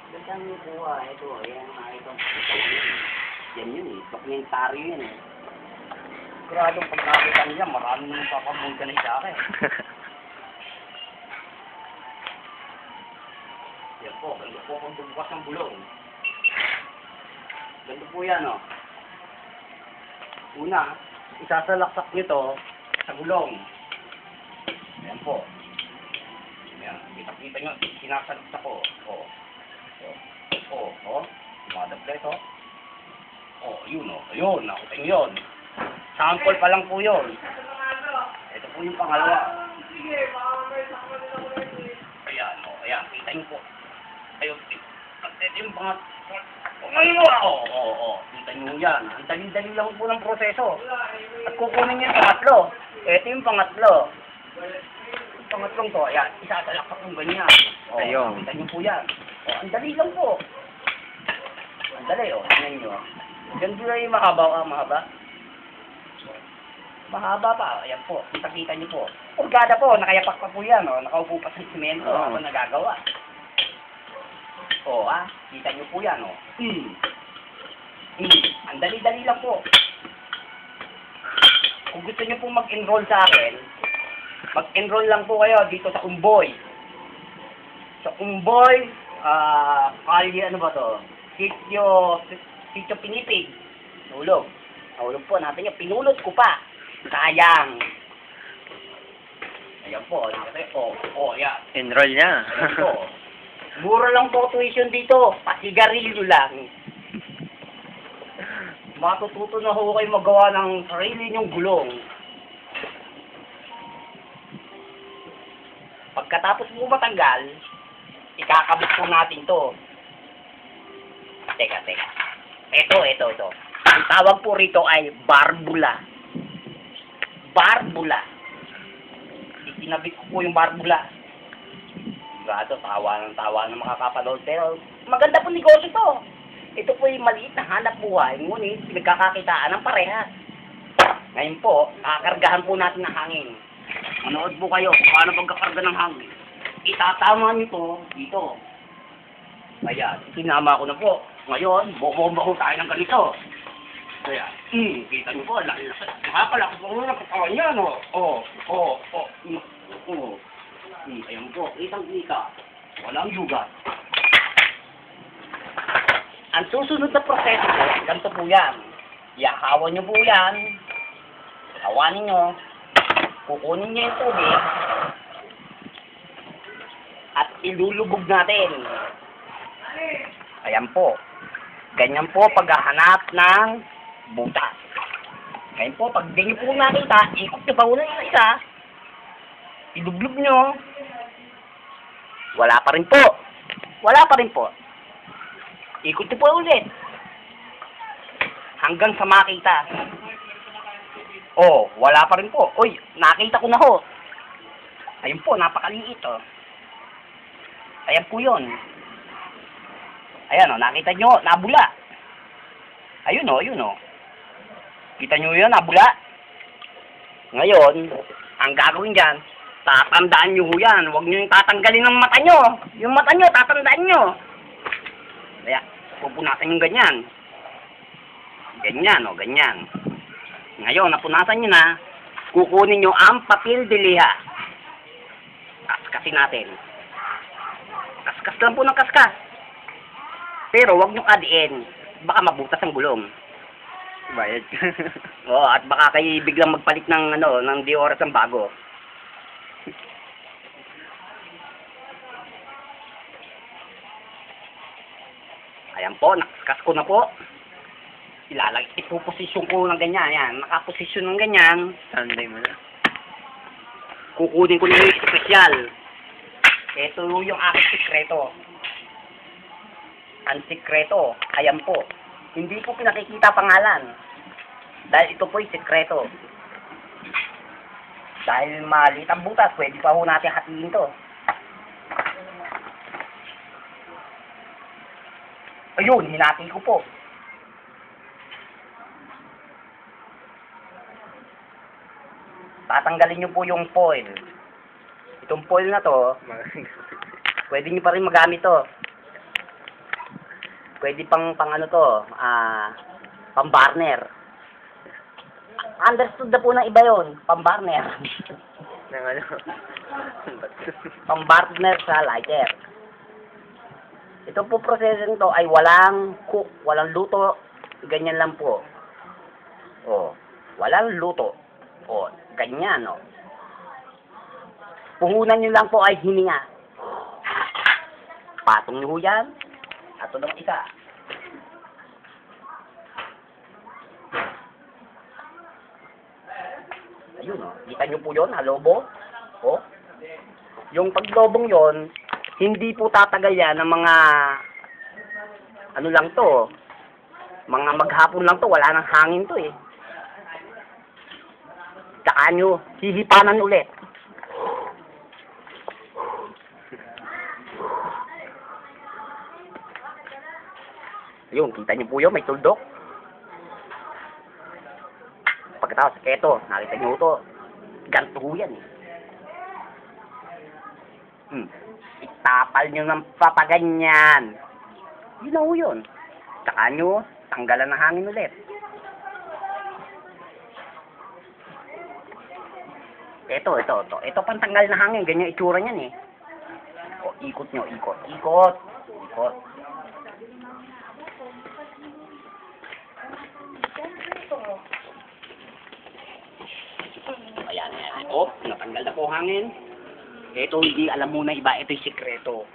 Gandang kuha. Ito, yan ang nakita ko. Yan yun eh. Dokumentaryo yun eh. Siguradong pag nakita niya, marami nang papamunta na sa akin. Yan po, ganda po kung bubukas ng bulong. Ganda po yan o. Una, isasalaksak nito sa gulong. Ayan po. Ayan, kita-kita nyo, sinasalaksak ko. Dumadagla ito. Yun o. Ayun, nakita nyo yun. Sample pa lang po yun. Ito po yung pangalawa. Ayan o, ayan, kita nyo po. Ayun, ito yung pangat. Kita nyo yan. Ang dali-dali lang po ng proseso. At kukunin nyo yung pangatlo. Ito yung pangatlo. Yung pangatlong to, ayan, isasalaksak yung ganyan. Ayun. Kita nyo po yan. Ang dali lang po. Ang dali, tingnan nyo. Ganito na yung mahaba. Mahaba pa. Ayan po. Kita nyo po. Purgada po. Nakayapak pa po yan. Nakaupo pa sa simento. Habang nagagawa. Kita nyo po yan. Ang dali-dali lang po. Kung gusto nyo po mag-enroll sa akin, mag-enroll lang po kayo dito sa Umboy. Sa Umboy, kalye ano ba to? Sitio Pinipig. Nahulog po natin yung pinulot ko pa. Sayang. Ayan po. Yan. Enroll niya. Ayan po. Mura lang po tuition dito. Pasigarilyo lang. Matututo na ho kayo magawa ng sarili nyong gulong. Pagkatapos po matanggal, ikakabit po natin to. Teka. Ito. Ang tawag po rito ay barbula. Itinabit ko po yung barbula. Sigurado, tawa ng makakapanood. Pero maganda po negosyo to. Ito po yung maliit na hanap buhay. Ngunit pinagkakakitaan ng parehas. Ngayon po, kakargahan po natin ng hangin. Manood po kayo kung paano pagkakarga ng hangin. Itatama nyo to dito. Ayan, sinama ko na po. Ngayon, bobomba ko tayo ng ganito. Kaya, kita nyo po, nakakalakas po ng katawan niya, no? Ayan po, kitang-kita. Walang yugat. Ang susunod na proseso po, ganito po yan. Iakawan nyo po yan. Kawanin nyo. Kukunin nyo yung tubig. At ilulubog natin. Ayan po. Ganyan po paghahanap ng butas. Ngayon po, pag di nyo po nakita, ikot nyo pa una yung isa. Idublog nyo. Wala pa rin po. Ikot nyo po ulit. Hanggang sa makita. Wala pa rin po. Uy, nakita ko na ho. Ayun po, napakaliit Ayan po yun. Ayan nakita nyo, nabula. Ayun Kita nyo yun, nabula. Ngayon, ang gagawin dyan, tatandaan nyo yan. Huwag nyo yung tatanggalin ng mata nyo. Yung mata nyo, tatandaan nyo. Kaya, pupunasan yung ganyan. Ganyan. Ngayon, napunasan nyo na, kukunin nyo ang papel de liha. Kaskasin natin. Kaskas lang po ng kaskas. Pero wag nyo adiin. Baka mabutas ang gulong. Bayad. At baka kayo biglang magpalit ng ng di oras ang bago. Ayan po, nakaskas ko na po. Ipuposisyon ko ng ganyan. Ayan, nakaposisyon ng ganyan. Sunday mo na. Kukunin ko na yung espesyal. Ito yung aking sikreto. Ang sikreto, ayan po. Hindi po pinakikita pangalan. Dahil ito po yung sikreto. Dahil maliit ang butas, pwede pa ho natin hatiin to. Ayun, hinati ko po. Tatanggalin nyo po yung foil. Itong foil na to, pwede nyo pa rin magamit to. Pwede pang ano to, pang burner. Understood na po ng iba yon, pang burner. Nang ano. Pang burner sa lighter. Ito po proseso nito ay walang cook, walang luto, ganyan lang po. Oh, walang luto. Oh, ganyan, oh. Puhunan nyo lang po ay hininga. Patong nyo yan. At ito naman isa. Ayun, oh. Kita nyo po yun, halobo. Oh. Yung paglobong yon, hindi po tatagal yan ng mga ano lang to. Mga maghapon lang to, wala nang hangin to eh. Tsaka nyo, hihipanan ulit. Ayun, kita nyo po yun, may tuldok. Pagkatapos, eto, nakita nyo ito. Ganto ho yan eh. Itapal nyo ng papaganyan. Yun na ho yun. Tsaka nyo, tanggalan ng hangin ulit. Ito. Ito pantanggal na hangin. Ganyan itsura niyan eh. O, ikot nyo, ikot. Ayan. O, natanggal na po hangin. Ito, hindi alam muna iba. Ito'y sikreto.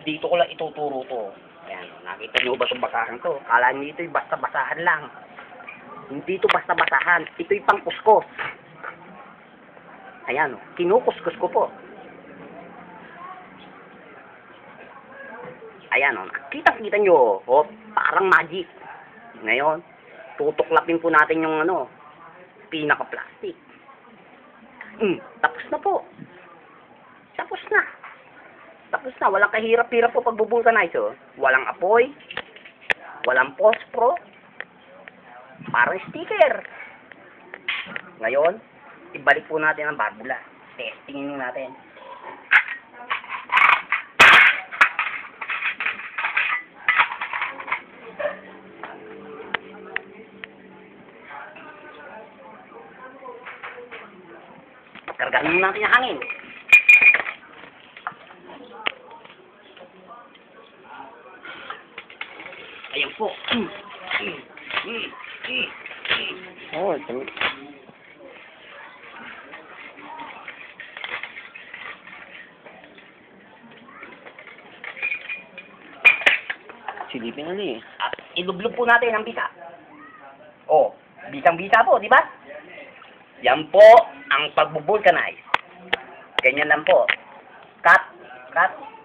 Dito ko lang ituturo to. Ayan, nakita nyo ba itong basahan to? Kala nyo ito'y basta-basahan lang. Hindi ito basta-basahan. Ito'y pangkuskus. Ayan, kinukuskus ko po. Ayan, kita nyo. O, parang magic. Ngayon, tutuklapin po natin yung pinaka-plastic. Tapos na po. Tapos na, walang kahirap-hirap po pagbubulkanize, oh. Walang apoy, walang pospro, parang sticker. Ngayon, ibalik po natin ang barbula. Testingin natin. Kargahin natin yung hangin. Ayan po. Oh, silipin ulit eh. At ilublog po natin ang bisa. Oh, bisang-bisa po, di ba? Yan po ang pagbubulkanize. Ganyan lang po. Cut.